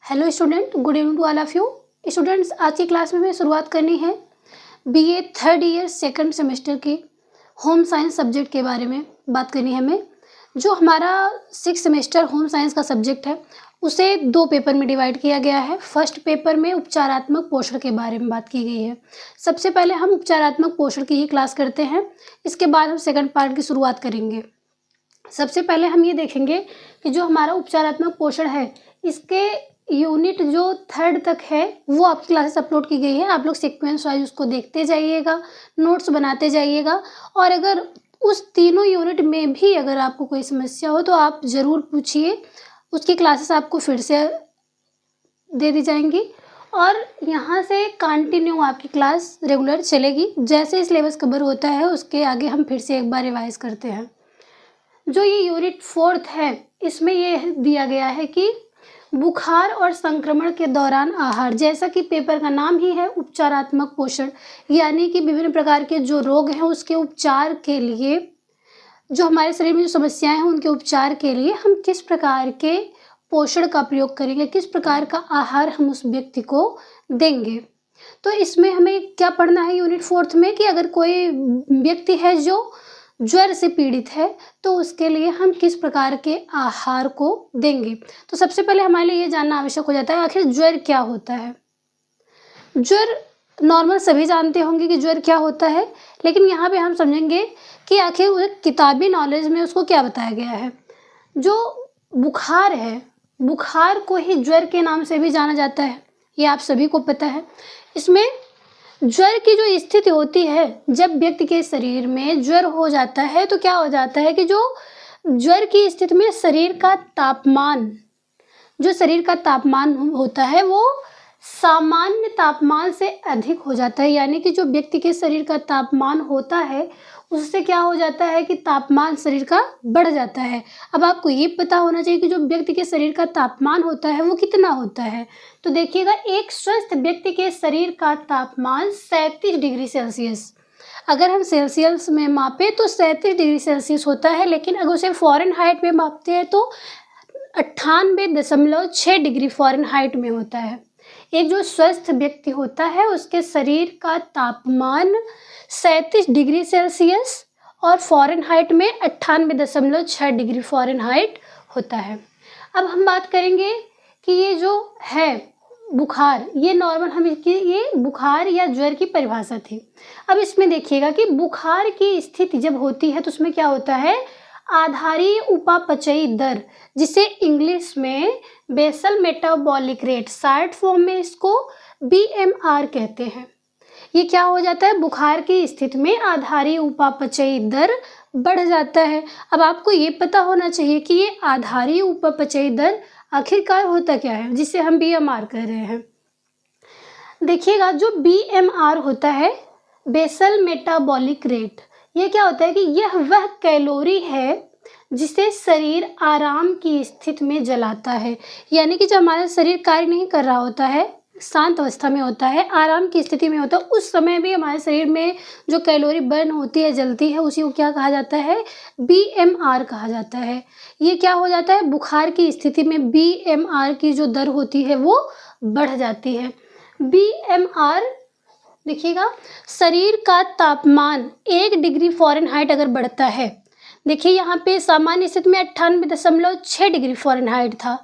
Hello student, good evening to all of you. Students, आज की class में हमें शुरुआत करनी है BA third year second semester के होम साइंस सब्जेक्ट के बारे में बात करनी है हमें। जो हमारा 6 सेमेस्टर होम साइंस का सब्जेक्ट है उसे 2 पेपर में डिवाइड किया गया है। फर्स्ट पेपर में उपचारात्मक पोषण के बारे में बात की गई है। सबसे पहले हम उपचारात्मक पोषण की ही क्लास करते हैं, इसके बाद हम सेकंड पार्ट की शुरुआत करेंगे। सबसे पहले हम ये देखेंगे कि जो हमारा उपचारात्मक पोषण है इसके यूनिट जो 3rd तक है वो आपकी क्लासेस अपलोड की गई है। आप लोग सीक्वेंस वाइज उसको देखते जाइएगा, नोट्स बनाते जाइएगा, और अगर उस तीनों यूनिट में भी अगर आपको कोई समस्या हो तो आप ज़रूर पूछिए। उसकी क्लासेस आपको फिर से दे दी जाएंगी और यहाँ से कंटिन्यू आपकी क्लास रेगुलर चलेगी। जैसे सिलेबस कवर होता है उसके आगे हम फिर से एक बार रिवाइज करते हैं। जो ये यूनिट 4th है इसमें ये दिया गया है कि बुखार और संक्रमण के दौरान आहार, जैसा कि पेपर का नाम ही है उपचारात्मक पोषण, यानी कि विभिन्न प्रकार के जो रोग हैं उसके उपचार के लिए, जो हमारे शरीर में जो समस्याएं हैं उनके उपचार के लिए हम किस प्रकार के पोषण का प्रयोग करेंगे, किस प्रकार का आहार हम उस व्यक्ति को देंगे। तो इसमें हमें क्या पढ़ना है यूनिट 4th में कि अगर कोई व्यक्ति है जो ज्वर से पीड़ित है तो उसके लिए हम किस प्रकार के आहार को देंगे। तो सबसे पहले हमारे लिए ये जानना आवश्यक हो जाता है आखिर ज्वर क्या होता है। ज्वर नॉर्मल सभी जानते होंगे कि ज्वर क्या होता है, लेकिन यहाँ पे हम समझेंगे कि आखिर किताबी नॉलेज में उसको क्या बताया गया है। जो बुखार है, बुखार को ही ज्वर के नाम से भी जाना जाता है, ये आप सभी को पता है। इसमें ज्वर की जो स्थिति होती है, जब व्यक्ति के शरीर में ज्वर हो जाता है तो क्या हो जाता है कि जो ज्वर की स्थिति में शरीर का तापमान, जो शरीर का तापमान होता है वो सामान्य तापमान से अधिक हो जाता है। यानी कि जो व्यक्ति के शरीर का तापमान होता है उससे क्या हो जाता है कि तापमान शरीर का बढ़ जाता है। अब आपको ये पता होना चाहिए कि जो व्यक्ति के शरीर का तापमान होता है वो कितना होता है। तो देखिएगा, एक स्वस्थ व्यक्ति के शरीर का तापमान 37 डिग्री सेल्सियस, अगर हम सेल्सियस में मापें तो 37 डिग्री सेल्सियस होता है, लेकिन अगर उसे फ़ारेनहाइट में मापते हैं तो 98.6 डिग्री फ़ारेनहाइट में होता है। एक जो स्वस्थ व्यक्ति होता है उसके शरीर का तापमान 37 डिग्री सेल्सियस और फ़ारेनहाइट में 98.6 डिग्री फ़ारेनहाइट होता है। अब हम बात करेंगे कि ये जो है बुखार, ये नॉर्मल हम इसकी ये बुखार या ज्वर की परिभाषा थी। अब इसमें देखिएगा कि बुखार की स्थिति जब होती है तो उसमें क्या होता है, आधारीय उपापचयी दर, जिसे इंग्लिश में basal metabolic rate, short form में इसको BMR कहते हैं। ये क्या हो जाता है, बुखार की स्थिति में आधारीय उपापचयी दर बढ़ जाता है। अब आपको ये पता होना चाहिए कि ये आधारीय उपापचयी दर आखिरकार होता क्या है, जिसे हम BMR कह रहे हैं। देखिएगा, जो BMR होता है बेसल मेटाबॉलिक रेट, ये क्या होता है कि यह वह कैलोरी है जिसे शरीर आराम की स्थिति में जलाता है। यानी कि जब हमारा शरीर कार्य नहीं कर रहा होता है, शांत अवस्था में होता है, आराम की स्थिति में होता है, उस समय भी हमारे शरीर में जो कैलोरी बर्न होती है, जलती है, उसी को क्या कहा जाता है, BMR कहा जाता है। ये क्या हो जाता है, बुखार की स्थिति में BMR की जो दर होती है वो बढ़ जाती है। BMR देखिएगा, शरीर का तापमान 1 डिग्री फ़ारेनहाइट अगर बढ़ता है, देखिए यहाँ पे सामान्य स्थिति में 98.6 डिग्री फ़ारेनहाइट था,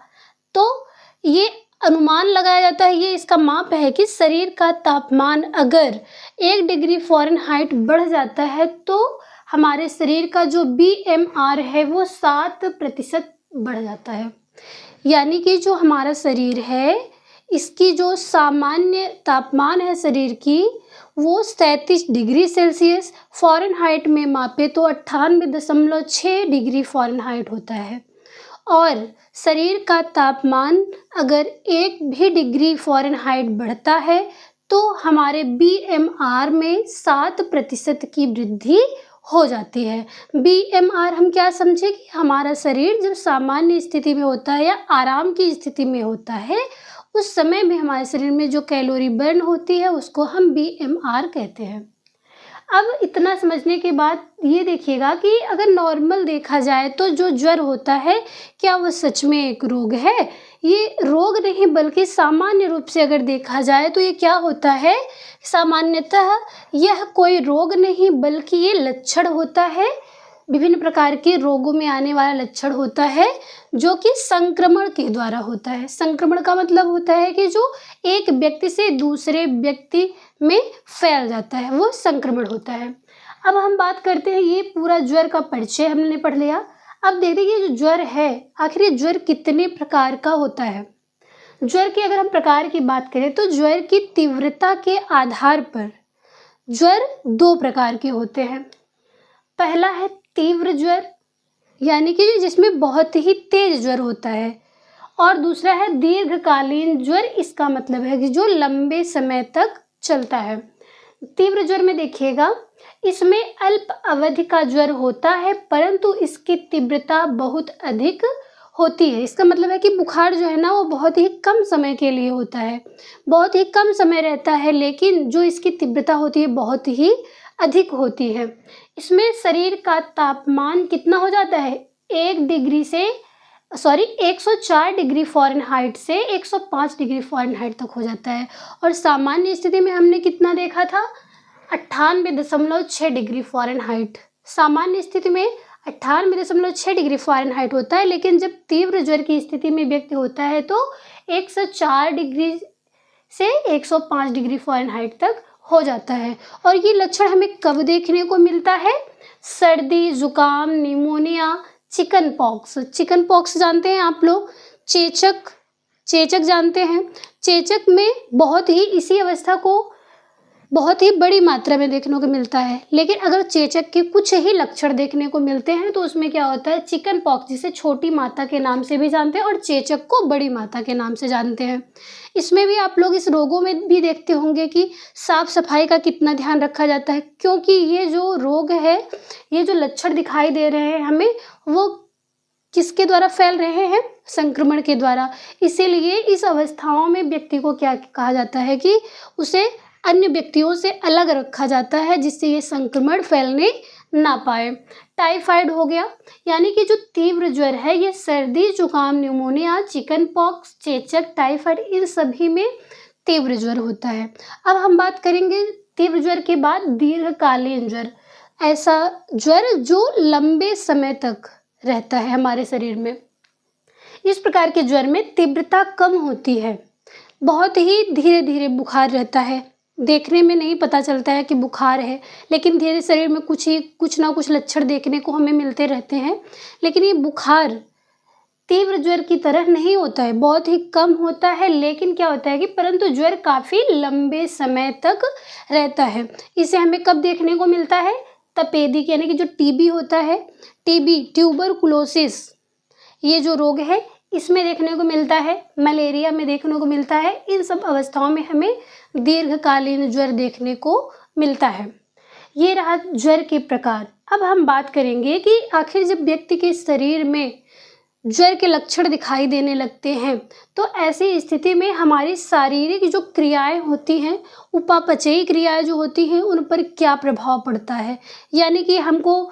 तो ये अनुमान लगाया जाता है, ये इसका माप है कि शरीर का तापमान अगर 1 डिग्री फ़ारेनहाइट बढ़ जाता है तो हमारे शरीर का जो BMR है वो 7% बढ़ जाता है। यानी कि जो हमारा शरीर है इसकी जो सामान्य तापमान है शरीर की वो 37 डिग्री सेल्सियस, फ़ारेनहाइट में मापे तो 98.6 डिग्री फ़ारेनहाइट होता है। और शरीर का तापमान अगर 1 भी डिग्री फ़ारेनहाइट बढ़ता है तो हमारे BMR में 7% की वृद्धि हो जाती है। BMR हम क्या समझे कि हमारा शरीर जब सामान्य स्थिति में होता है या आराम की स्थिति में होता है उस समय में हमारे शरीर में जो कैलोरी बर्न होती है उसको हम BMR कहते हैं। अब इतना समझने के बाद ये देखिएगा कि अगर नॉर्मल देखा जाए तो जो ज्वर होता है क्या वो सच में एक रोग है ये रोग नहीं बल्कि सामान्य रूप से अगर देखा जाए तो ये क्या होता है, सामान्यतः यह कोई रोग नहीं बल्कि ये लक्षण होता है, विभिन्न प्रकार के रोगों में आने वाला लक्षण होता है जो कि संक्रमण के द्वारा होता है। संक्रमण का मतलब होता है कि जो एक व्यक्ति से दूसरे व्यक्ति में फैल जाता है, वो संक्रमण होता है। अब हम बात करते हैं, ये पूरा ज्वर का परिचय हमने पढ़ लिया। अब देखते हैं ये जो ज्वर है, आखिर ये ज्वर कितने प्रकार का होता है। ज्वर की अगर हम प्रकार की बात करें तो ज्वर की तीव्रता के आधार पर ज्वर 2 प्रकार के होते हैं। पहला है तीव्र ज्वर, यानी कि जिसमें बहुत ही तेज ज्वर होता है, और दूसरा है दीर्घकालीन ज्वर। इसका मतलब है कि जो लंबे समय तक चलता है। तीव्र ज्वर में देखिएगा, इसमें अल्प अवधि का ज्वर होता है परंतु इसकी तीव्रता बहुत अधिक होती है। इसका मतलब है कि बुखार जो है ना, वो बहुत ही कम समय के लिए होता है, बहुत ही कम समय रहता है, लेकिन जो इसकी तीव्रता होती है बहुत ही अधिक होती है। इसमें शरीर का तापमान कितना हो जाता है, 104 डिग्री फ़ारेनहाइट से 105 डिग्री फ़ारेनहाइट तक हो जाता है। और सामान्य स्थिति में हमने कितना देखा था, 98.6 डिग्री फ़ारेनहाइट। सामान्य स्थिति में 98.6 डिग्री फ़ारेनहाइट होता है, लेकिन जब तीव्र ज्वर की स्थिति में व्यक्ति होता है तो 104 डिग्री से 105 डिग्री फ़ारेनहाइट तक हो जाता है। और ये लक्षण हमें कब देखने को मिलता है, सर्दी, जुकाम, pneumonia, chicken pox. Chicken pox जानते हैं आप लोग, चेचक जानते हैं। चेचक में बहुत ही इसी अवस्था को बहुत ही बड़ी मात्रा में देखने को मिलता है, लेकिन अगर चेचक के कुछ ही लक्षण देखने को मिलते हैं तो उसमें क्या होता है, चिकन पॉक्स, जिसे छोटी माता के नाम से भी जानते हैं और चेचक को बड़ी माता के नाम से जानते हैं। इसमें भी आप लोग इस रोगों में भी देखते होंगे कि साफ सफाई का कितना ध्यान रखा जाता है, क्योंकि ये जो रोग है, ये जो लक्षण दिखाई दे रहे हैं हमें, वो किसके द्वारा फैल रहे हैं, संक्रमण के द्वारा। इसीलिए इस अवस्थाओं में व्यक्ति को क्या कहा जाता है कि उसे अन्य व्यक्तियों से अलग रखा जाता है, जिससे ये संक्रमण फैलने ना पाए। टाइफाइड हो गया, यानी कि जो तीव्र ज्वर है ये सर्दी, जुकाम, निमोनिया, चिकन पॉक्स, चेचक, टाइफाइड, इन सभी में तीव्र ज्वर होता है। अब हम बात करेंगे तीव्र ज्वर के बाद दीर्घकालीन ज्वर। ऐसा ज्वर जो लंबे समय तक रहता है हमारे शरीर में। इस प्रकार के ज्वर में तीव्रता कम होती है, बहुत ही धीरे धीरे बुखार रहता है, देखने में नहीं पता चलता है कि बुखार है, लेकिन धीरे शरीर में कुछ ना कुछ लक्षण देखने को हमें मिलते रहते हैं। लेकिन ये बुखार तीव्र ज्वर की तरह नहीं होता है, बहुत ही कम होता है, लेकिन क्या होता है कि परंतु ज्वर काफ़ी लंबे समय तक रहता है। इसे हमें कब देखने को मिलता है, तपेदिक, यानी कि जो टीबी होता है, टीबी, ट्यूबरकुलोसिस, ये जो रोग है इसमें देखने को मिलता है, मलेरिया में देखने को मिलता है। इन सब अवस्थाओं में हमें दीर्घकालीन ज्वर देखने को मिलता है। ये रहा ज्वर के प्रकार। अब हम बात करेंगे कि आखिर जब व्यक्ति के शरीर में ज्वर के लक्षण दिखाई देने लगते हैं तो ऐसी स्थिति में हमारी शारीरिक जो क्रियाएं होती हैं, उपापचयी क्रियाएं जो होती हैं, उन पर क्या प्रभाव पड़ता है, यानी कि हमको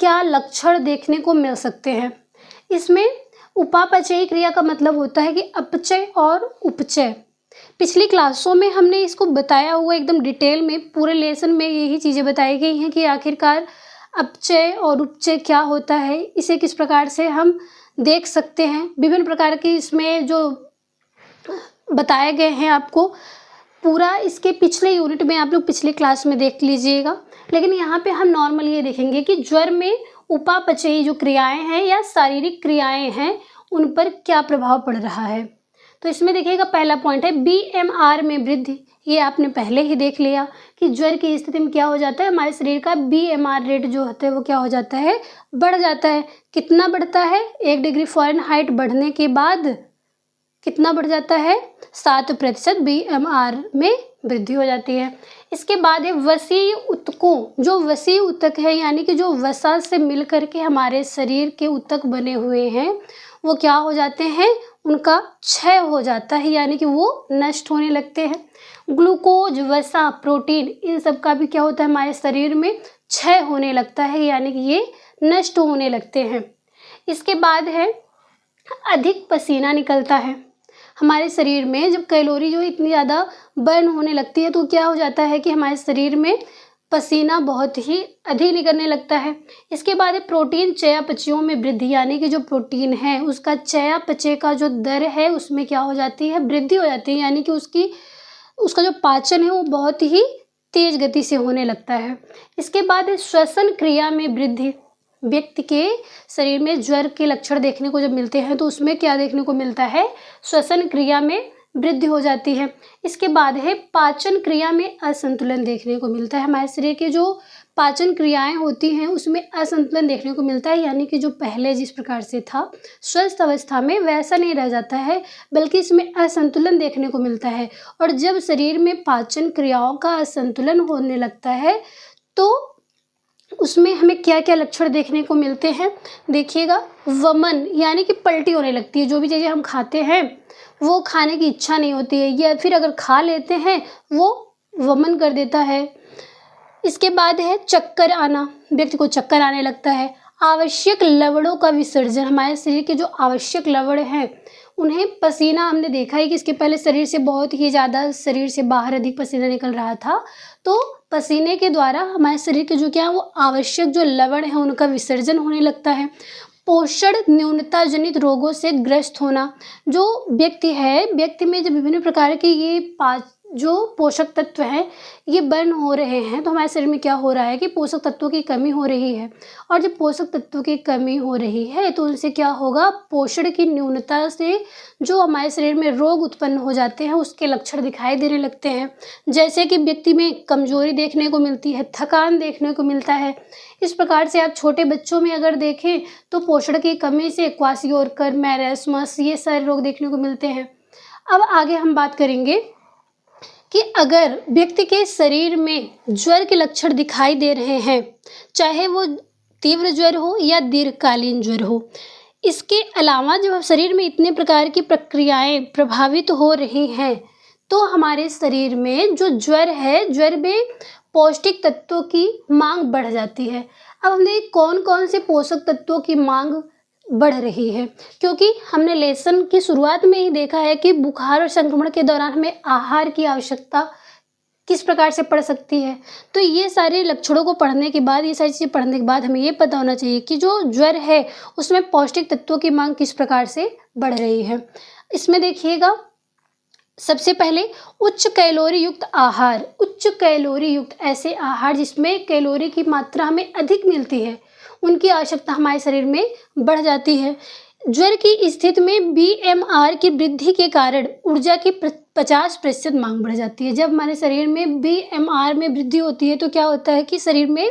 क्या लक्षण देखने को मिल सकते हैं। इसमें उपापचयी क्रिया का मतलब होता है कि अपचय और उपचय। पिछली क्लासों में हमने इसको बताया हुआ एकदम डिटेल में, पूरे लेसन में यही चीज़ें बताई गई हैं कि आखिरकार अपचय और उपचय क्या होता है, इसे किस प्रकार से हम देख सकते हैं। विभिन्न प्रकार के इसमें जो बताए गए हैं आपको पूरा इसके पिछले यूनिट में आप लोग पिछली क्लास में देख लीजिएगा। लेकिन यहाँ पे हम नॉर्मल ये देखेंगे कि ज्वर में उपापचयी जो क्रियाएं हैं या शारीरिक क्रियाएं हैं उन पर क्या प्रभाव पड़ रहा है। तो इसमें देखिएगा पहला पॉइंट है बीएमआर में वृद्धि। ये आपने पहले ही देख लिया कि ज्वर की स्थिति में क्या हो जाता है, हमारे शरीर का बीएमआर रेट जो होता है वो क्या हो जाता है, बढ़ जाता है। कितना बढ़ता है, 1 डिग्री फ़ारेनहाइट बढ़ने के बाद कितना बढ़ जाता है, 7% बीएमआर में वृद्धि हो जाती है। इसके बाद है वसीय ऊतकों। जो वसीय ऊतक है यानी कि जो वसा से मिल करके हमारे शरीर के ऊतक बने हुए हैं वो क्या हो जाते हैं, उनका क्षय हो जाता है, यानी कि वो नष्ट होने लगते हैं। ग्लूकोज, वसा, प्रोटीन, इन सब का भी क्या होता है, हमारे शरीर में क्षय होने लगता है, यानी कि ये नष्ट होने लगते हैं। इसके बाद है अधिक पसीना निकलता है। हमारे शरीर में जब कैलोरी जो इतनी ज़्यादा बर्न होने लगती है तो क्या हो जाता है कि हमारे शरीर में पसीना बहुत ही अधिक निकलने लगता है। इसके बाद है प्रोटीन चयापचयों में वृद्धि, यानी कि जो प्रोटीन है उसका चयापचय का जो दर है उसमें क्या हो जाती है, वृद्धि हो जाती है, यानी कि उसका जो पाचन है वो बहुत ही तेज गति से होने लगता है। इसके बाद है श्वसन क्रिया में वृद्धि। व्यक्ति के शरीर में ज्वर के लक्षण देखने को जब मिलते हैं तो उसमें क्या देखने को मिलता है, श्वसन क्रिया में वृद्धि हो जाती है। इसके बाद है पाचन क्रिया में असंतुलन देखने को मिलता है। हमारे शरीर के जो पाचन क्रियाएं होती हैं उसमें असंतुलन देखने को मिलता है, यानी कि जो पहले जिस प्रकार से था स्वस्थ अवस्था में वैसा नहीं रह जाता है, बल्कि इसमें असंतुलन देखने को मिलता है। और जब शरीर में पाचन क्रियाओं का असंतुलन होने लगता है तो उसमें हमें क्या क्या लक्षण देखने को मिलते हैं, देखिएगा। वमन, यानी कि पलटी होने लगती है। जो भी चीज़ें हम खाते हैं वो खाने की इच्छा नहीं होती है, या फिर अगर खा लेते हैं वो वमन कर देता है। इसके बाद है चक्कर आना, व्यक्ति को चक्कर आने लगता है। आवश्यक लवणों का विसर्जन, हमारे शरीर के जो आवश्यक लवण हैं उन्हें पसीना, हमने देखा है कि इसके पहले शरीर से बहुत ही ज़्यादा शरीर से बाहर अधिक पसीना निकल रहा था, तो पसीने के द्वारा हमारे शरीर के जो क्या है वो आवश्यक जो लवण है उनका विसर्जन होने लगता है। पोषण न्यूनता जनित रोगों से ग्रस्त होना, जो व्यक्ति में जब विभिन्न प्रकार के ये जो पोषक तत्व हैं ये बर्न हो रहे हैं तो हमारे शरीर में क्या हो रहा है कि पोषक तत्वों की कमी हो रही है। और जब पोषक तत्वों की कमी हो रही है तो उनसे क्या होगा, पोषण की न्यूनता से जो हमारे शरीर में रोग उत्पन्न हो जाते हैं उसके लक्षण दिखाई देने लगते हैं। जैसे कि व्यक्ति में कमजोरी देखने को मिलती है, थकान देखने को मिलता है। इस प्रकार से आप छोटे बच्चों में अगर देखें तो पोषण की कमी से क्वाशियोरकर, मैरास्मस, ये सारे रोग देखने को मिलते हैं। अब आगे हम बात करेंगे कि अगर व्यक्ति के शरीर में ज्वर के लक्षण दिखाई दे रहे हैं, चाहे वो तीव्र ज्वर हो या दीर्घकालीन ज्वर हो, इसके अलावा जब शरीर में इतने प्रकार की प्रक्रियाएं प्रभावित हो रही हैं तो हमारे शरीर में जो ज्वर है, ज्वर में पौष्टिक तत्वों की मांग बढ़ जाती है। अब हमने कौन कौन से पोषक तत्वों की मांग बढ़ रही है, क्योंकि हमने लेसन की शुरुआत में ही देखा है कि बुखार और संक्रमण के दौरान हमें आहार की आवश्यकता किस प्रकार से पड़ सकती है। तो ये सारे लक्षणों को पढ़ने के बाद, ये सारी चीज़ें पढ़ने के बाद हमें ये पता होना चाहिए कि जो ज्वर है उसमें पौष्टिक तत्वों की मांग किस प्रकार से बढ़ रही है। इसमें देखिएगा, सबसे पहले उच्च कैलोरी युक्त आहार। उच्च कैलोरी युक्त ऐसे आहार जिसमें कैलोरी की मात्रा हमें अधिक मिलती है उनकी आवश्यकता हमारे शरीर में बढ़ जाती है। ज्वर की स्थिति में BMR की वृद्धि के कारण ऊर्जा की 50% मांग बढ़ जाती है। जब हमारे शरीर में BMR में वृद्धि होती है तो क्या होता है कि शरीर में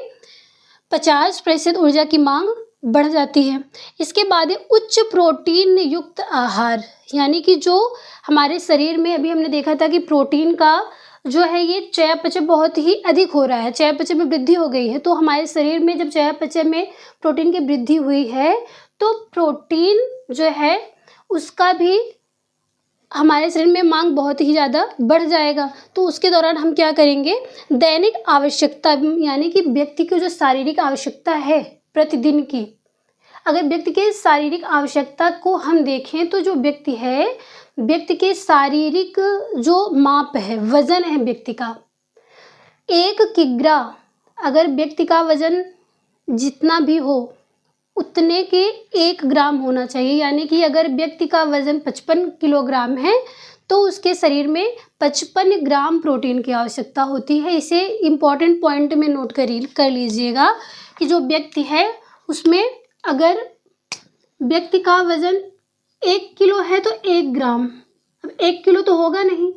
50% ऊर्जा की मांग बढ़ जाती है। इसके बाद है उच्च प्रोटीन युक्त आहार, यानी कि जो हमारे शरीर में, अभी हमने देखा था कि प्रोटीन का जो है ये चयापचय बहुत ही अधिक हो रहा है, चयापचय में वृद्धि हो गई है। तो हमारे शरीर में जब चयापचय में प्रोटीन की वृद्धि हुई है तो प्रोटीन जो है उसका भी हमारे शरीर में मांग बहुत ही ज़्यादा बढ़ जाएगा। तो उसके दौरान हम क्या करेंगे, दैनिक आवश्यकता, यानी कि व्यक्ति की जो शारीरिक आवश्यकता है प्रतिदिन की, अगर व्यक्ति के शारीरिक आवश्यकता को हम देखें तो जो व्यक्ति है, व्यक्ति के शारीरिक जो माप है, वजन है व्यक्ति का 1 किग्रा, अगर व्यक्ति का वजन जितना भी हो उतने के 1 ग्राम होना चाहिए। यानी कि अगर व्यक्ति का वजन 55 किलोग्राम है तो उसके शरीर में 55 ग्राम प्रोटीन की आवश्यकता होती है। इसे इम्पॉर्टेंट पॉइंट में नोट कर लीजिएगा कि जो व्यक्ति है उसमें अगर व्यक्ति का वजन 1 किलो है तो 1 ग्राम, अब 1 किलो तो होगा नहीं,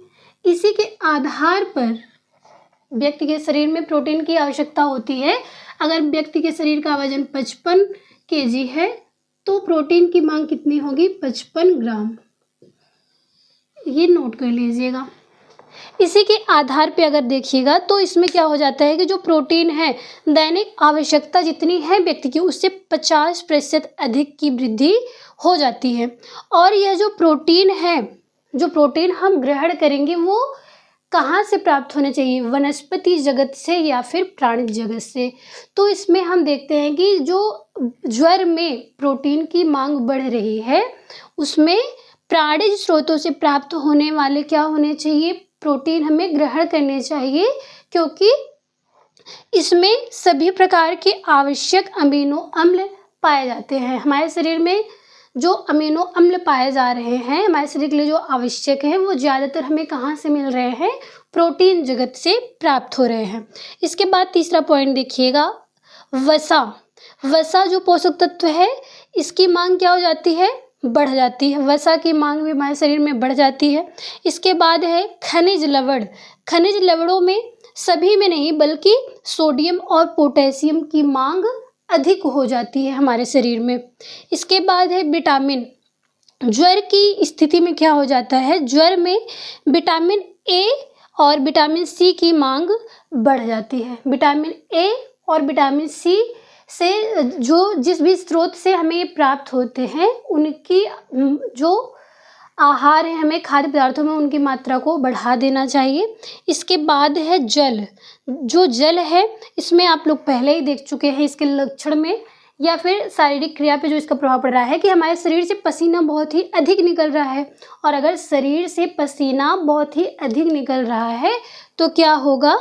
इसी के आधार पर व्यक्ति के शरीर में प्रोटीन की आवश्यकता होती है। अगर व्यक्ति के शरीर का वजन 55 kg है तो प्रोटीन की मांग कितनी होगी, 55 ग्राम। ये नोट कर लीजिएगा। इसी के आधार पे अगर देखिएगा तो इसमें क्या हो जाता है कि जो प्रोटीन है दैनिक आवश्यकता जितनी है व्यक्ति की उससे 50% अधिक की वृद्धि हो जाती है। और यह जो प्रोटीन है, जो प्रोटीन हम ग्रहण करेंगे वो कहाँ से प्राप्त होने चाहिए, वनस्पति जगत से या फिर प्राणिज जगत से। तो इसमें हम देखते हैं कि जो ज्वर में प्रोटीन की मांग बढ़ रही है उसमें प्राणिज स्रोतों से प्राप्त होने वाले क्या होने चाहिए, प्रोटीन हमें ग्रहण करने चाहिए, क्योंकि इसमें सभी प्रकार के आवश्यक अमीनो अम्ल पाए जाते हैं। हमारे शरीर में जो अमीनो अम्ल पाए जा रहे हैं हमारे शरीर के लिए जो आवश्यक हैं वो ज़्यादातर हमें कहाँ से मिल रहे हैं, प्रोटीन जगत से प्राप्त हो रहे हैं। इसके बाद तीसरा पॉइंट देखिएगा, वसा। वसा जो पोषक तत्व है इसकी मांग क्या हो जाती है, बढ़ जाती है। वसा की मांग भी हमारे शरीर में बढ़ जाती है। इसके बाद है खनिज लवण। खनिज लवणों में सभी में नहीं बल्कि सोडियम और पोटेशियम की मांग अधिक हो जाती है हमारे शरीर में। इसके बाद है विटामिन। ज्वर की स्थिति में क्या हो जाता है, ज्वर में विटामिन ए और विटामिन सी की मांग बढ़ जाती है। विटामिन ए और विटामिन सी से जो जिस भी स्रोत से हमें ये प्राप्त होते हैं उनकी जो आहार है हमें खाद्य पदार्थों में उनकी मात्रा को बढ़ा देना चाहिए। इसके बाद है जल। जो जल है इसमें आप लोग पहले ही देख चुके हैं इसके लक्षण में या फिर शारीरिक क्रिया पे जो इसका प्रभाव पड़ रहा है कि हमारे शरीर से पसीना बहुत ही अधिक निकल रहा है, और अगर शरीर से पसीना बहुत ही अधिक निकल रहा है तो क्या होगा,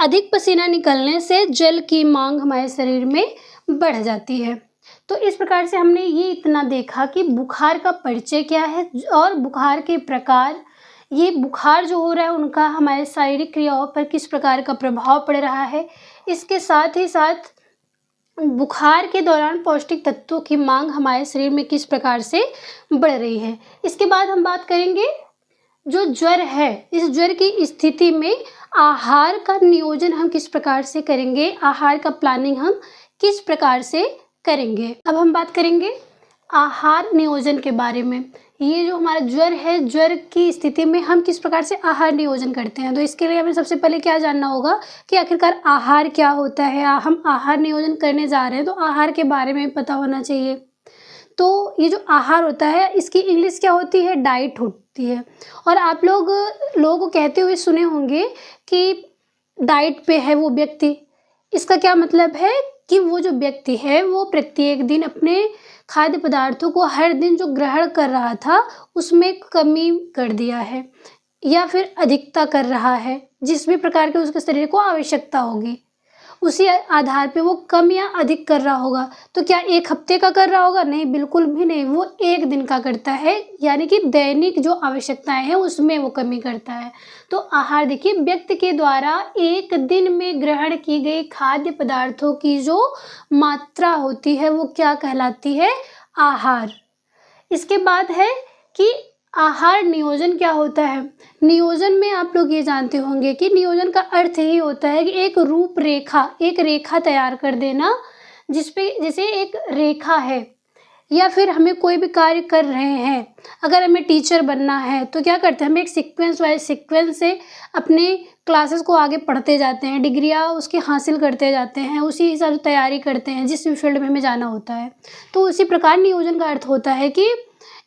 अधिक पसीना निकलने से जल की मांग हमारे शरीर में बढ़ जाती है। तो इस प्रकार से हमने ये इतना देखा कि बुखार का परिचय क्या है और बुखार के प्रकार, ये बुखार जो हो रहा है उनका हमारे शारीरिक क्रियाओं पर किस प्रकार का प्रभाव पड़ रहा है। इसके साथ ही साथ बुखार के दौरान पौष्टिक तत्वों की मांग हमारे शरीर में किस प्रकार से बढ़ रही है। इसके बाद हम बात करेंगे जो ज्वर है, इस ज्वर की स्थिति में आहार का नियोजन हम किस प्रकार से करेंगे, आहार का प्लानिंग हम किस प्रकार से करेंगे। अब हम बात करेंगे आहार नियोजन के बारे में। ये जो हमारा ज्वर है, ज्वर की स्थिति में हम किस प्रकार से आहार नियोजन करते हैं। तो इसके लिए हमें सबसे पहले क्या जानना होगा कि आखिरकार आहार क्या होता है। हम आहार नियोजन करने जा रहे हैं तो आहार के बारे में पता होना चाहिए। तो ये जो आहार होता है इसकी इंग्लिश क्या होती है, डाइट होती है। और आप लोगों को कहते हुए सुने होंगे कि डाइट पे है वो व्यक्ति। इसका क्या मतलब है कि वो जो व्यक्ति है वो प्रत्येक दिन अपने खाद्य पदार्थों को हर दिन जो ग्रहण कर रहा था उसमें कमी कर दिया है या फिर अधिकता कर रहा है, जिस भी प्रकार के उसके शरीर को आवश्यकता होगी उसी आधार पे वो कम या अधिक कर रहा होगा। तो क्या एक हफ्ते का कर रहा होगा, नहीं, बिल्कुल भी नहीं, वो एक दिन का करता है, यानी कि दैनिक जो आवश्यकताएं हैं उसमें वो कमी करता है। तो आहार देखिए, व्यक्ति के द्वारा एक दिन में ग्रहण की गई खाद्य पदार्थों की जो मात्रा होती है वो क्या कहलाती है, आहार। इसके बाद है कि आहार नियोजन क्या होता है। नियोजन में आप लोग ये जानते होंगे कि नियोजन का अर्थ ही होता है कि एक रूपरेखा, एक रेखा तैयार कर देना, जिसपे जैसे एक रेखा है, या फिर हमें कोई भी कार्य कर रहे हैं, अगर हमें टीचर बनना है तो क्या करते हैं, हम एक सीक्वेंस वाइज सीक्वेंस से अपने क्लासेस को आगे पढ़ते जाते हैं, डिग्रियाँ उसकी हासिल करते जाते हैं, उसी हिसाब से तैयारी करते हैं जिस भी फील्ड में हमें जाना होता है। तो उसी प्रकार नियोजन का अर्थ होता है कि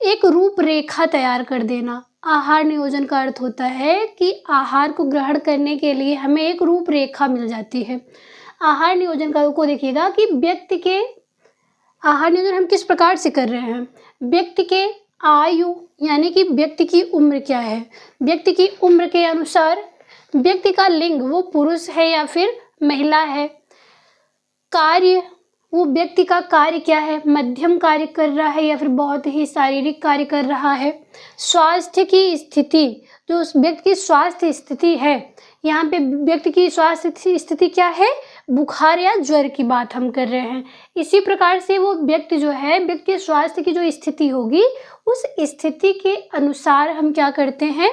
एक रूपरेखा तैयार कर देना। आहार नियोजन का अर्थ होता है कि आहार को ग्रहण करने के लिए हमें एक रूपरेखा मिल जाती है। आहार नियोजन का को देखिएगा कि व्यक्ति के आहार नियोजन हम किस प्रकार से कर रहे हैं। व्यक्ति के आयु यानी कि व्यक्ति की उम्र क्या है, व्यक्ति की उम्र के अनुसार व्यक्ति का लिंग, वो पुरुष है या फिर महिला है। कार्य, वो व्यक्ति का कार्य क्या है, मध्यम कार्य कर रहा है या फिर बहुत ही शारीरिक कार्य कर रहा है। स्वास्थ्य की स्थिति, जो उस व्यक्ति की स्वास्थ्य स्थिति है, यहाँ पे व्यक्ति की स्वास्थ्य स्थिति क्या है, बुखार या ज्वर की बात हम कर रहे हैं। इसी प्रकार से वो व्यक्ति जो है, व्यक्ति के स्वास्थ्य की जो स्थिति होगी उस स्थिति के अनुसार हम क्या करते हैं,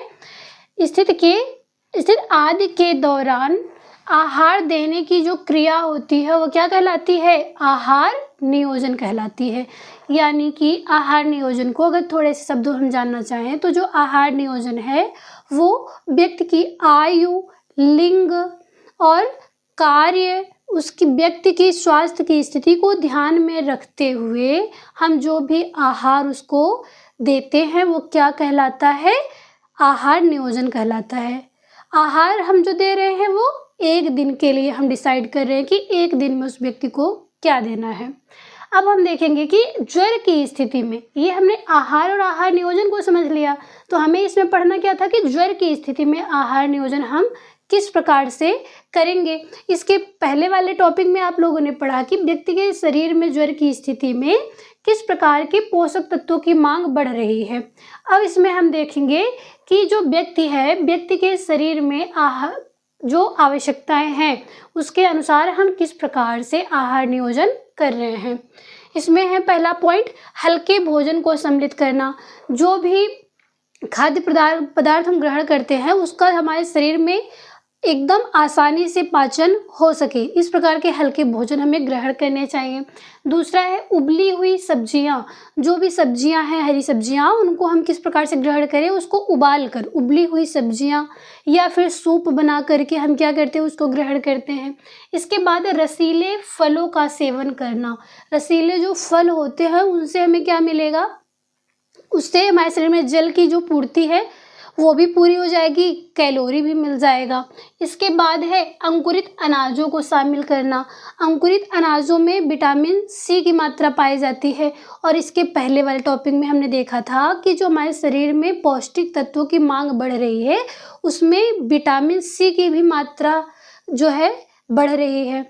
स्थिति आदि के दौरान आहार देने की जो क्रिया होती है वो क्या कहलाती है, आहार नियोजन कहलाती है। यानी कि आहार नियोजन को अगर थोड़े से शब्दों हम जानना चाहें तो जो आहार नियोजन है वो व्यक्ति की आयु, लिंग और कार्य, उसकी व्यक्ति की स्वास्थ्य की स्थिति को ध्यान में रखते हुए हम जो भी आहार उसको देते हैं वो क्या कहलाता है, आहार नियोजन कहलाता है। आहार हम जो दे रहे हैं वो एक दिन के लिए हम डिसाइड कर रहे हैं कि एक दिन में उस व्यक्ति को क्या देना है। अब हम देखेंगे कि ज्वर की स्थिति में, ये हमने आहार और आहार नियोजन को समझ लिया, तो हमें इसमें पढ़ना क्या था कि ज्वर की स्थिति में आहार नियोजन हम किस प्रकार से करेंगे। इसके पहले वाले टॉपिक में आप लोगों ने पढ़ा कि व्यक्ति के शरीर में ज्वर की स्थिति में किस प्रकार के पोषक तत्वों की मांग बढ़ रही है। अब इसमें हम देखेंगे कि जो व्यक्ति है, व्यक्ति के शरीर में आहार जो आवश्यकताएं हैं उसके अनुसार हम किस प्रकार से आहार नियोजन कर रहे हैं। इसमें है पहला पॉइंट, हल्के भोजन को सम्मिलित करना। जो भी खाद्य पदार्थ हम ग्रहण करते हैं उसका हमारे शरीर में एकदम आसानी से पाचन हो सके, इस प्रकार के हल्के भोजन हमें ग्रहण करने चाहिए। दूसरा है उबली हुई सब्जियां। जो भी सब्जियां हैं, हरी सब्जियां, उनको हम किस प्रकार से ग्रहण करें, उसको उबाल कर, उबली हुई सब्जियां या फिर सूप बना करके हम क्या करते हैं, उसको ग्रहण करते हैं। इसके बाद रसीले फलों का सेवन करना। रसीले जो फल होते हैं उनसे हमें क्या मिलेगा, उससे हमारे शरीर में जल की जो पूर्ति है वो भी पूरी हो जाएगी, कैलोरी भी मिल जाएगा। इसके बाद है अंकुरित अनाजों को शामिल करना। अंकुरित अनाजों में विटामिन सी की मात्रा पाई जाती है, और इसके पहले वाले टॉपिक में हमने देखा था कि जो हमारे शरीर में पौष्टिक तत्वों की मांग बढ़ रही है उसमें विटामिन सी की भी मात्रा जो है बढ़ रही है,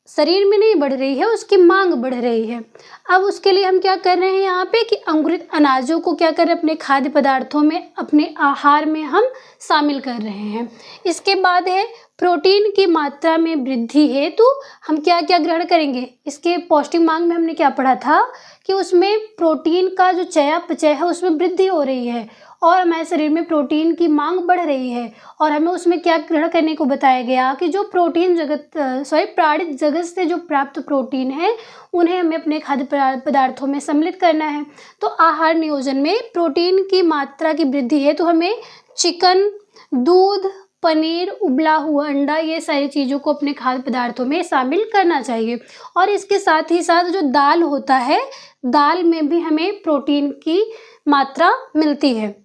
शरीर में नहीं बढ़ रही है, उसकी मांग बढ़ रही है। अब उसके लिए हम क्या कर रहे हैं यहाँ पे कि अंकुरित अनाजों को क्या कर रहे हैं, अपने खाद्य पदार्थों में, अपने आहार में हम शामिल कर रहे हैं। इसके बाद है प्रोटीन की मात्रा में वृद्धि है, तो हम क्या क्या ग्रहण करेंगे। इसके पौष्टिक मांग में हमने क्या पढ़ा था कि उसमें प्रोटीन का जो चयापचय है उसमें वृद्धि हो रही है, और हमारे शरीर में प्रोटीन की मांग बढ़ रही है, और हमें उसमें क्या ग्रहण करने को बताया गया कि जो प्राणिक जगत से जो प्राप्त प्रोटीन है उन्हें हमें अपने खाद्य पदार्थों में सम्मिलित करना है। तो आहार नियोजन में प्रोटीन की मात्रा की वृद्धि है, तो हमें चिकन, दूध, पनीर, उबला हुआ अंडा, ये सारी चीज़ों को अपने खाद्य पदार्थों में शामिल करना चाहिए। और इसके साथ ही साथ जो दाल होता है, दाल में भी हमें प्रोटीन की मात्रा मिलती है,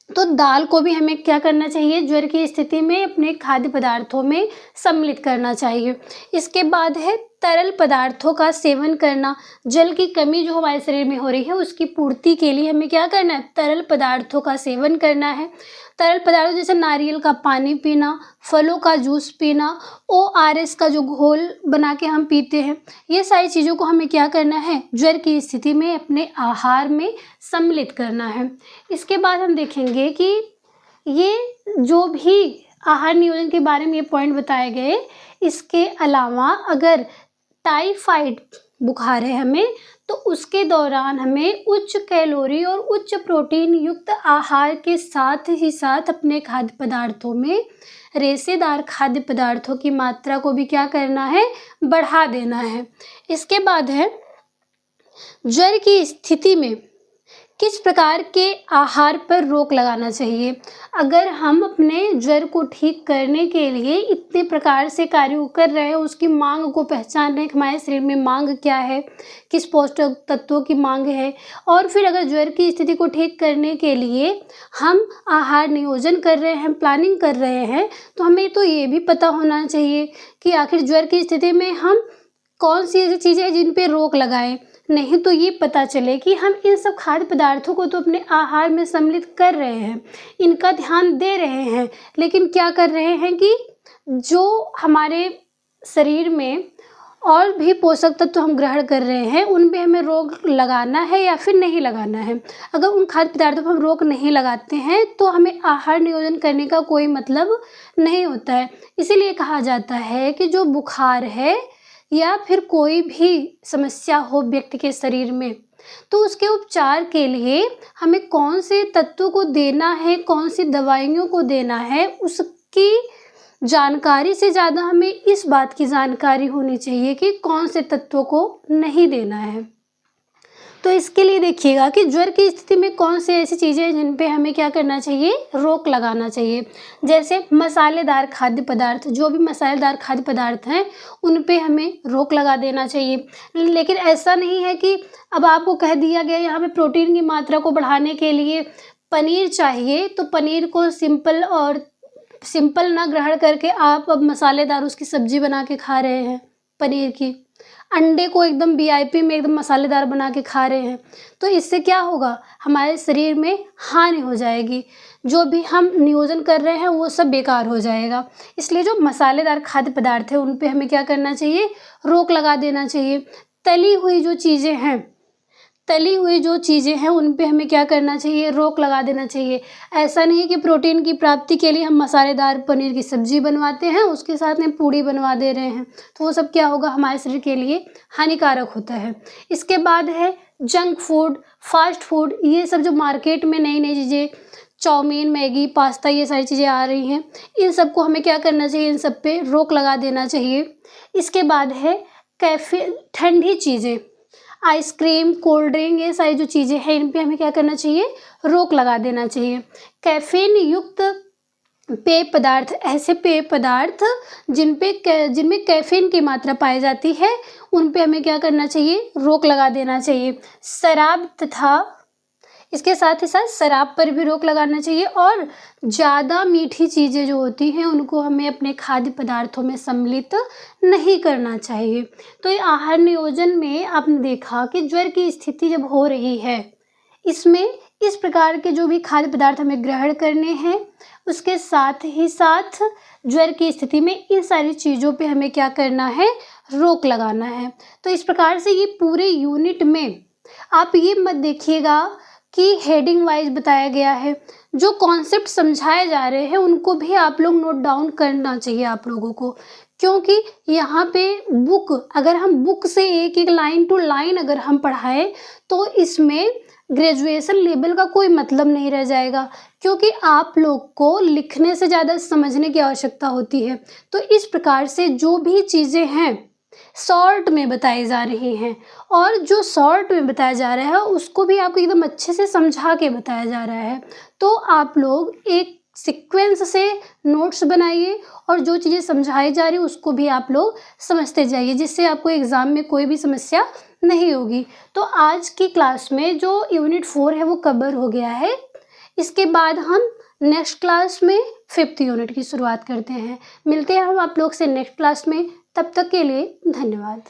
तो दाल को भी हमें क्या करना चाहिए, ज्वर की स्थिति में अपने खाद्य पदार्थों में सम्मिलित करना चाहिए। इसके बाद है तरल पदार्थों का सेवन करना। जल की कमी जो हमारे शरीर में हो रही है उसकी पूर्ति के लिए हमें क्या करना है, तरल पदार्थों का सेवन करना है। तरल पदार्थ जैसे नारियल का पानी पीना, फलों का जूस पीना, ORS का जो घोल बना के हम पीते हैं, ये सारी चीज़ों को हमें क्या करना है, ज्वर की स्थिति में अपने आहार में सम्मिलित करना है। इसके बाद हम देखेंगे कि ये जो भी आहार नियोजन के बारे में ये पॉइंट बताए गए, इसके अलावा अगर टाइफाइड बुखार है हमें, तो उसके दौरान हमें उच्च कैलोरी और उच्च प्रोटीन युक्त आहार के साथ ही साथ अपने खाद्य पदार्थों में रेशेदार खाद्य पदार्थों की मात्रा को भी क्या करना है, बढ़ा देना है। इसके बाद है ज्वर की स्थिति में किस प्रकार के आहार पर रोक लगाना चाहिए। अगर हम अपने ज्वर को ठीक करने के लिए इतने प्रकार से कार्य कर रहे हैं, उसकी मांग को पहचान रहे हैं, हमारे शरीर में मांग क्या है, किस पौष्टिक तत्वों की मांग है, और फिर अगर ज्वर की स्थिति को ठीक करने के लिए हम आहार नियोजन कर रहे हैं, प्लानिंग कर रहे हैं, तो हमें तो ये भी पता होना चाहिए कि आखिर ज्वर की स्थिति में हम कौन सी ऐसी चीज़ें हैं जिन पे रोक लगाएं। नहीं तो ये पता चले कि हम इन सब खाद्य पदार्थों को तो अपने आहार में सम्मिलित कर रहे हैं, इनका ध्यान दे रहे हैं, लेकिन क्या कर रहे हैं कि जो हमारे शरीर में और भी पोषक तत्व हम ग्रहण कर रहे हैं उन पे हमें रोक लगाना है या फिर नहीं लगाना है। अगर उन खाद्य पदार्थों पर हम रोक नहीं लगाते हैं तो हमें आहार नियोजन करने का कोई मतलब नहीं होता है। इसीलिए कहा जाता है कि जो बुखार है या फिर कोई भी समस्या हो व्यक्ति के शरीर में, तो उसके उपचार के लिए हमें कौन से तत्वों को देना है, कौन सी दवाइयों को देना है, उसकी जानकारी से ज़्यादा हमें इस बात की जानकारी होनी चाहिए कि कौन से तत्वों को नहीं देना है। तो इसके लिए देखिएगा कि ज्वर की स्थिति में कौन सी ऐसी चीज़ें हैं जिन पे हमें क्या करना चाहिए, रोक लगाना चाहिए। जैसे मसालेदार खाद्य पदार्थ, जो भी मसालेदार खाद्य पदार्थ हैं उन पे हमें रोक लगा देना चाहिए। लेकिन ऐसा नहीं है कि अब आपको कह दिया गया यहाँ पे प्रोटीन की मात्रा को बढ़ाने के लिए पनीर चाहिए, तो पनीर को सिंपल ना ग्रहण करके आप अब मसालेदार उसकी सब्जी बना के खा रहे हैं पनीर की। अंडे को एकदम वीआईपी में एकदम मसालेदार बना के खा रहे हैं, तो इससे क्या होगा, हमारे शरीर में हानि हो जाएगी। जो भी हम नियोजन कर रहे हैं वो सब बेकार हो जाएगा। इसलिए जो मसालेदार खाद्य पदार्थ है उन पे हमें क्या करना चाहिए, रोक लगा देना चाहिए। तली हुई जो चीज़ें हैं उन पे हमें क्या करना चाहिए, रोक लगा देना चाहिए। ऐसा नहीं है कि प्रोटीन की प्राप्ति के लिए हम मसालेदार पनीर की सब्जी बनवाते हैं, उसके साथ में पूड़ी बनवा दे रहे हैं, तो वो सब क्या होगा, हमारे शरीर के लिए हानिकारक होता है। इसके बाद है जंक फूड, फास्ट फूड, ये सब जो मार्केट में नई नई चीज़ें, चाउमीन, मैगी, पास्ता, ये सारी चीज़ें आ रही हैं, इन सबको हमें क्या करना चाहिए, इन सब पे रोक लगा देना चाहिए। इसके बाद है कैफीन, ठंडी चीज़ें, आइसक्रीम, कोल्ड ड्रिंक, ये सारी जो चीज़ें हैं इन पे हमें क्या करना चाहिए, रोक लगा देना चाहिए। कैफीन युक्त पेय पदार्थ, ऐसे पेय पदार्थ जिनमें कैफीन की मात्रा पाई जाती है उन पे हमें क्या करना चाहिए, रोक लगा देना चाहिए। शराब तथा इसके साथ ही साथ शराब पर भी रोक लगाना चाहिए, और ज़्यादा मीठी चीज़ें जो होती हैं उनको हमें अपने खाद्य पदार्थों में सम्मिलित नहीं करना चाहिए। तो ये आहार नियोजन में आपने देखा कि ज्वर की स्थिति जब हो रही है, इसमें इस प्रकार के जो भी खाद्य पदार्थ हमें ग्रहण करने हैं, उसके साथ ही साथ ज्वर की स्थिति में इन सारी चीज़ों पे हमें क्या करना है, रोक लगाना है। तो इस प्रकार से ये पूरे यूनिट में आप ये मत देखिएगा कि हेडिंग वाइज बताया गया है, जो कॉन्सेप्ट समझाए जा रहे हैं उनको भी आप लोग नोट डाउन करना चाहिए आप लोगों को, क्योंकि यहाँ पे अगर हम बुक से एक एक लाइन टू लाइन अगर हम पढ़ाएं तो इसमें ग्रेजुएशन लेवल का कोई मतलब नहीं रह जाएगा, क्योंकि आप लोग को लिखने से ज़्यादा समझने की आवश्यकता होती है। तो इस प्रकार से जो भी चीज़ें हैं शॉर्ट में बताई जा रही हैं, और जो शॉर्ट में बताया जा रहा है उसको भी आपको एकदम अच्छे से समझा के बताया जा रहा है। तो आप लोग एक सीक्वेंस से नोट्स बनाइए और जो चीज़ें समझाई जा रही है उसको भी आप लोग समझते जाइए, जिससे आपको एग्ज़ाम में कोई भी समस्या नहीं होगी। तो आज की क्लास में जो यूनिट 4 है वो कवर हो गया है। इसके बाद हम नेक्स्ट क्लास में 5th यूनिट की शुरुआत करते हैं। मिलते हैं हम आप लोग से नेक्स्ट क्लास में, तब तक के लिए धन्यवाद।